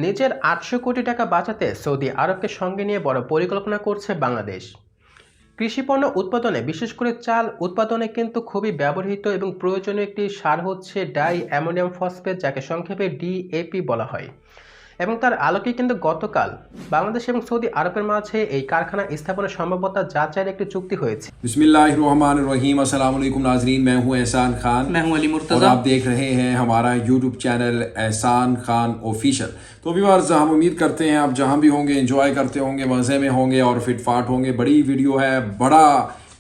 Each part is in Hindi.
নিজের ৮০০ কোটি টাকা বাঁচাতে সৌদি আরবকে সঙ্গে নিয়ে বড় পরিকল্পনা করছে বাংলাদেশ। কৃষিপণ্য উৎপাদনে, বিশেষ করে চাল উৎপাদনে কিন্তু খুবই ব্যবহৃত এবং প্রয়োজনীয় একটি সার হচ্ছে ডাই অ্যামোনিয়াম ফসফেট, যাকে সংক্ষেপে ডিএপি বলা হয়। এবং তার আলোকে কিন্তু গতকাল বাংলাদেশ এবং সৌদি আরবের মাঝে এই কারখানা স্থাপনের সম্ভাব্যতা যাচাইয়ের একটি চুক্তি হয়েছে। बिस्मिल्लाहिर्रहमानिर्रहीम, अस्सलाम वालेकुम नाजरीन, मैं हूं एहसान खान, मैं हूं अली और मुर्तज़ा। आप देख रहे हैं हमारा यूट्यूब चैनल एहसान खान ऑफिशियल। तो व्यूअर्स, हम उम्मीद करते हैं आप जहां भी होंगे एंजॉय करते होंगे, मज़े में होंगे और फिटफाट होंगे। बड़ी वीडियो है, बड़ा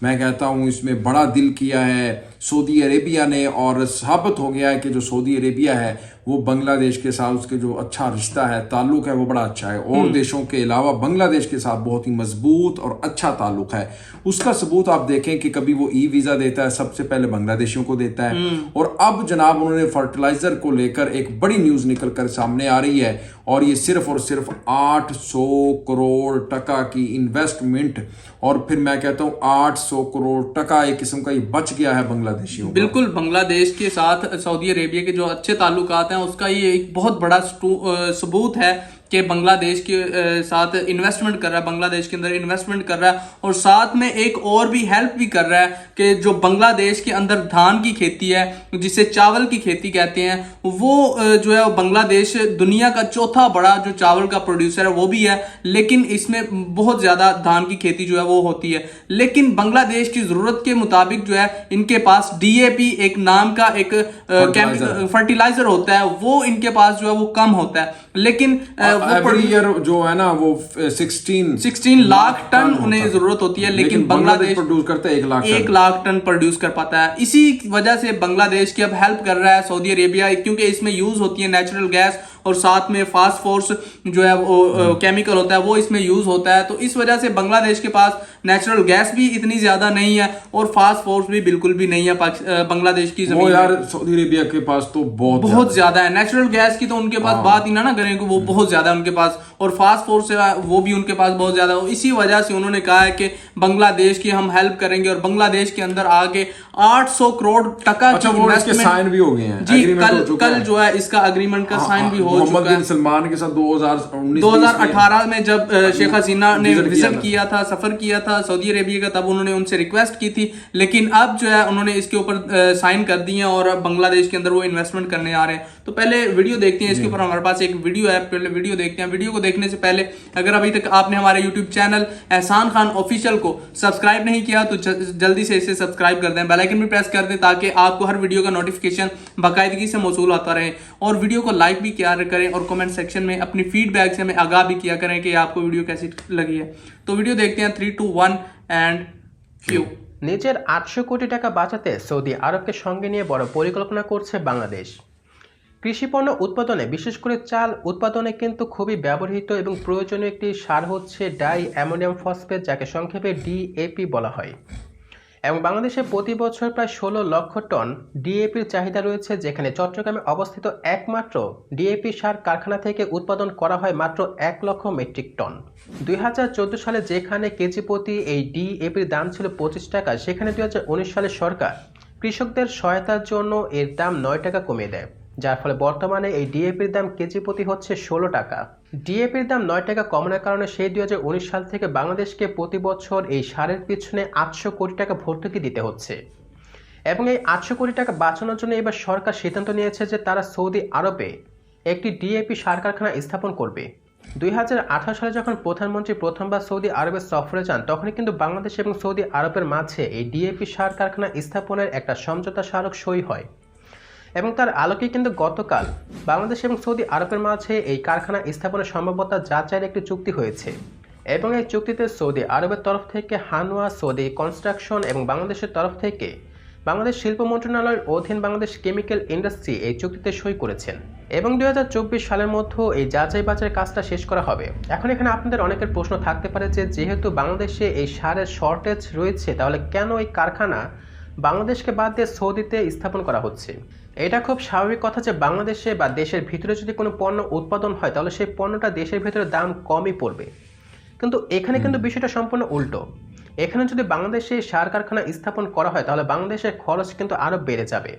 मैं कहता हूं इसमें बड़ा दिल किया है सऊदी अरेबिया ने, और साबित हो गया है कि जो सऊदी अरेबिया है वो बांग्लादेश के साथ उसके जो अच्छा रिश्ता है, ताल्लुक है, वो बड़ा अच्छा है। और देशों के अलावा बांग्लादेश के साथ बहुत ही मजबूत और अच्छा ताल्लुक है। उसका सबूत आप देखें कि कभी वो ई वीज़ा देता है, सबसे पहले बांग्लादेशियों को देता है, और अब जनाब उन्होंने फर्टिलाइजर को लेकर एक बड़ी न्यूज़ निकल कर सामने आ रही है, और ये सिर्फ और सिर्फ 800 करोड़ टका की इन्वेस्टमेंट, और फिर मैं कहता हूँ 800 करोड़ टका एक किस्म का ये बच गया है बांग्लादेशियों को। बिल्कुल, बांग्लादेश के साथ सऊदी अरेबिया के जो अच्छे ताल्लुकात हैं उसका ये एक बहुत बड़ा सबूत है कि बांग्लादेश के साथ इन्वेस्टमेंट कर रहा है, बांग्लादेश के अंदर इन्वेस्टमेंट कर रहा है, और साथ में एक और भी हेल्प भी कर रहा है कि जो बांग्लादेश के अंदर धान की खेती है, जिसे चावल की खेती कहते हैं, वो जो है बांग्लादेश दुनिया का चौथा बड़ा जो चावल का प्रोड्यूसर है वो भी है, लेकिन इसमें बहुत ज़्यादा धान की खेती जो है वो होती है। लेकिन बांग्लादेश की ज़रूरत के मुताबिक जो है इनके पास डीएपी एक नाम का एक फर्टिलाइजर होता है, वो इनके पास जो है वो कम होता है। लेकिन एवरी ईयर जो है ना वो 16 लाख टन उन्हें जरूरत होती है, लेकिन बांग्लादेश प्रोड्यूस करता है 1 लाख टन प्रोड्यूस कर पाता है। इसी वजह से बांग्लादेश की अब हेल्प कर रहा है सऊदी अरेबिया, क्योंकि इसमें यूज होती है नेचुरल गैस, और साथ में फास्फोरस जो है वो केमिकल होता है वो इसमें यूज होता है। तो इस वजह से बांग्लादेश के पास नेचुरल गैस भी इतनी ज्यादा नहीं है और फास्फोरस भी बिल्कुल भी नहीं है बांग्लादेश की जमीन में। यार सऊदी अरेबिया के पास तो बहुत ज्यादा है। नेचुरल गैस की तो उनके पास बात ही ना करें कि वो बहुत ज्यादा है उनके पास, और फास्फोरस वो भी उनके पास बहुत ज्यादा है। इसी वजह से उन्होंने कहा है कि बांग्लादेश की हम हेल्प करेंगे, और बांग्लादेश के अंदर आगे 800 करोड़ टका की इन्वेस्टमेंट साइन भी हो गए हैं जी। कल जो है इसका एग्रीमेंट का साइन भी हो चुका है। सलमान के साथ 2018 में जब शेख हसीना ने विजिट किया था, सफर किया था सऊदी अरेबिया का, तब उन्होंने उनसे रिक्वेस्ट की थी, लेकिन अब जो है उन्होंने इसके ऊपर साइन कर दिए और बांग्लादेश के अंदर वो इन्वेस्टमेंट करने आ रहे हैं। तो पहले वीडियो देखते हैं, इसके ऊपर हमारे पास एक वीडियो है, पहले वीडियो देखते हैं। वीडियो को देखने से पहले अगर अभी तक आपने हमारे यूट्यूब चैनल एहसान खान ऑफिशियल को सब्सक्राइब नहीं किया तो जल्दी से इसे सब्सक्राइब कर दें, बेल आइकन भी प्रेस कर दें, ताकि आपको हर वीडियो का नोटिफिकेशन बाकायदगी से मौसूल आता रहे। और वीडियो को लाइक भी किया करें, और कमेंट सेक्शन में अपनी फीडबैक से हमें आगाह भी किया करें कि आपको वीडियो कैसी लगी है। तो वीडियो देखते हैं 3, 2, 1 एंड क्यू। নিজের ৮০০ কোটি টাকা বাঁচাতে সৌদি আরবকে সঙ্গে নিয়ে বড় পরিকল্পনা করছে বাংলাদেশ। কৃষিপণ্য উৎপাদনে, বিশেষ করে চাল উৎপাদনে কিন্তু খুবই ব্যবহৃত এবং প্রয়োজনীয় একটি সার হচ্ছে ডাই অ্যামোনিয়াম ফসফেট, যাকে সংক্ষেপে ডিএপি বলা হয়। এবং বাংলাদেশে প্রতি বছর প্রায় ১৬ লক্ষ টন ডিএপির চাহিদা রয়েছে, যেখানে চট্টগ্রামে অবস্থিত একমাত্র ডিএপি সার কারখানা থেকে উৎপাদন করা হয় মাত্র ১ লক্ষ মেট্রিক টন। ২০১৪ সালে যেখানে কেজি প্রতি এই ডিএপির দাম ছিল ২৫ টাকা, সেখানে ২০১৯ সালে সরকার কৃষকদের সহায়তার জন্য এর দাম ৯ টাকা কমিয়ে দেয়, যার ফলে বর্তমানে এই ডিএপির দাম কেজি প্রতি হচ্ছে ১৬ টাকা। ডিএপির দাম ৯ টাকা কমানোর কারণে সেই ২০১৯ সাল থেকে বাংলাদেশকে প্রতি বছর এই সারের পিছনে ৮০০ কোটি টাকা ভর্তুকি দিতে হচ্ছে। এবং এই ৮০০ কোটি টাকা বাঁচানোর জন্য এবার সরকার সিদ্ধান্ত নিয়েছে যে তারা সৌদি আরবে একটি ডিএপি সার কারখানা স্থাপন করবে। ২০১৮ সালে যখন প্রধানমন্ত্রী প্রথমবার সৌদি আরবের সফরে যান, তখনই কিন্তু বাংলাদেশ এবং সৌদি আরবের মাঝে এই ডিএপি সার কারখানা স্থাপনের একটা সমঝোতা স্মারক সই হয়। এবং তার আলোকে কিন্তু গতকাল বাংলাদেশ এবং সৌদি আরবের মাঝে এই কারখানা স্থাপনের সম্ভাব্যতা যাচাইয়ের একটি চুক্তি হয়েছে। এবং এই চুক্তিতে সৌদি আরবের তরফ থেকে হানুয়া, সৌদি কনস্ট্রাকশন এবং বাংলাদেশের তরফ থেকে বাংলাদেশ শিল্প মন্ত্রণালয়ের অধীন বাংলাদেশ কেমিক্যাল ইন্ডাস্ট্রি এই চুক্তিতে সই করেছেন। এবং ২০২৪ সালের মধ্যে এই যাচাই বাছাইয়ের কাজটা শেষ করা হবে। এখন এখানে আপনাদের অনেকের প্রশ্ন থাকতে পারে যে যেহেতু বাংলাদেশে এই সারের শর্টেজ রয়েছে, তাহলে কেন এই কারখানা বাংলাদেশকে বাদ দিয়ে সৌদিতে স্থাপন করা হচ্ছে? এটা খুব স্বাভাবিক কথা যে বাংলাদেশে বা দেশের ভিতরে যদি কোনো পণ্য উৎপাদন হয়, তাহলে সেই পণ্যটা দেশের ভিতরে দাম কমই পড়বে। কিন্তু এখানে কিন্তু বিষয়টা সম্পূর্ণ উল্টো। এখানে যদি বাংলাদেশে সার কারখানা স্থাপন করা হয়, তাহলে বাংলাদেশের খরচ কিন্তু আরও বেড়ে যাবে।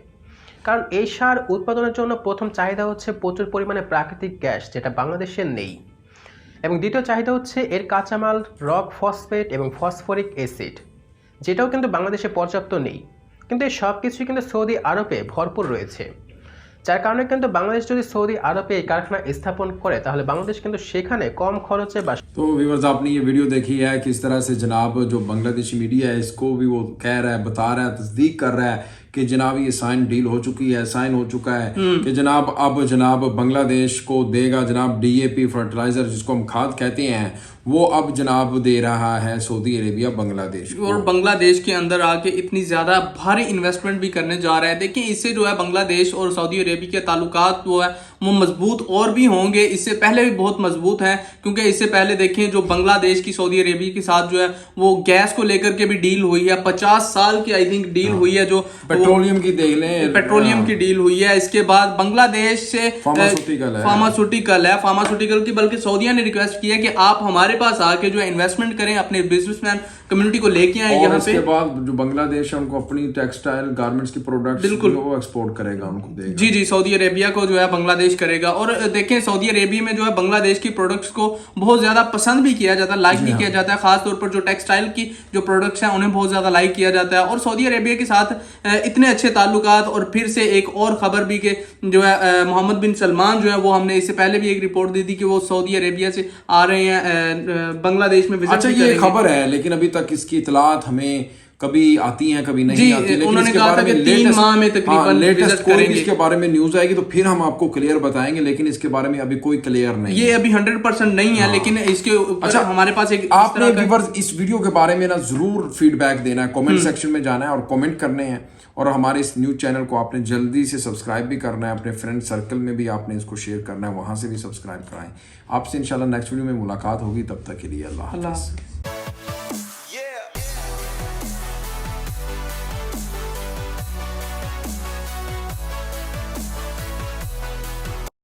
কারণ এই সার উৎপাদনের জন্য প্রথম চাহিদা হচ্ছে প্রচুর পরিমাণে প্রাকৃতিক গ্যাস, যেটা বাংলাদেশে নেই। এবং দ্বিতীয় চাহিদা হচ্ছে এর কাঁচামাল রক ফসফেট এবং ফসফরিক অ্যাসিড, যেটাও কিন্তু বাংলাদেশে পর্যাপ্ত নেই। কিন্তু এই সব কিছুই কিন্তু সৌদি আরবে ভরপুর রয়েছে, যার কারণে কিন্তু বাংলাদেশ যদি সৌদি আরবে এই কারখানা স্থাপন করে তাহলে বাংলাদেশ কিন্তু সেখানে कम खर्चे বা तो व्यूअर्स आपने ये वीडियो देखी है किस तरह से जनाब जो बांग्लादेशी मीडिया है इसको भी वो कह रहा है, बता रहा है, तस्दीक कर रहा है कि जनाब ये साइन डील हो चुकी है, साइन हो चुका है कि जनाब अब जनाब बांग्लादेश को देगा जनाब डीएपी फर्टिलाइजर जिसको हम खाद कहते हैं, वो अब जनाब दे रहा है सऊदी अरेबिया बांग्लादेश को। और बांग्लादेश के अंदर आके इतनी ज्यादा भारी इन्वेस्टमेंट भी करने जा रहा है। देखिए इससे जो है बांग्लादेश और सऊदी अरेबिया के ताल्लुकात जो है वो मजबूत और भी होंगे, इससे पहले भी बहुत मजबूत हैं, क्योंकि इससे पहले देखें जो बांग्लादेश की सऊदी अरेबिया के साथ जो है वो गैस को लेकर के भी डील हुई है, 50 साल की आई थिंक डील हुई है, जो पेट्रोलियम की देख लें, पेट्रोलियम की डील हुई है। इसके बाद बांग्लादेश से फार्मास्यूटिकल की, बल्कि सऊदीया ने रिक्वेस्ट की है कि आप हमारे पास आके जो है इन्वेस्टमेंट करें, अपने बिजनेसमैन कम्युनिटी को लेके आए यहाँ पे। इसके बाद जो बांग्लादेश है उनको अपनी टेक्सटाइल गारमेंट्स की प्रोडक्ट्स बिल्कुल वो एक्सपोर्ट करेगा, उनको देगा। जी सऊदी अरेबिया को जो है बांग्लादेश करेगा। और देखें सऊदी अरेबिया में जो है बांग्लादेश की प्रोडक्ट्स को बहुत ज्यादा पसंद भी किया जाता है, लाइक भी किया जाता है, खासतौर पर जो टेक्सटाइल की जो प्रोडक्ट्स हैं उन्हें बहुत ज्यादा लाइक किया जाता है। और सऊदी अरेबिया के साथ इतने अच्छे ताल्लुकात, और फिर से एक और खबर भी कि जो है मोहम्मद बिन सलमान जो है वो हमने इससे पहले भी एक रिपोर्ट दी थी कि वो सऊदी अरेबिया से आ रहे हैं बांग्लादेश में विजिट। अच्छा ये खबर है, लेकिन अभी तक इसकी इतलात हमें कभी आती हैं कभी नहीं आती, लेकिन उन्होंने इसके कहा बारे था कि में 3 माह में तकरीबन लेटेस्ट विजिट कोई भी करेंगे। इसके बारे में न्यूज आएगी तो फिर हम आपको क्लियर बताएंगे, लेकिन इसके बारे में अभी कोई क्लियर नहीं ये अभी 100% नहीं है, लेकिन इसके अच्छा हमारे पास एक आपने व्यूअर्स इस वीडियो के बारे में ना जरूर फीडबैक देना है, कमेंट सेक्शन में जाना है और कमेंट करने हैं, और हमारे इस न्यूज चैनल को आपने जल्दी से सब्सक्राइब भी करना है, अपने फ्रेंड सर्कल में भी आपने इसको शेयर करना है, वहां से भी सब्सक्राइब कराएं। आपसे इंशाल्लाह नेक्स्ट वीडियो में मुलाकात होगी, तब तक के लिए अल्लाह हाफ़िज़।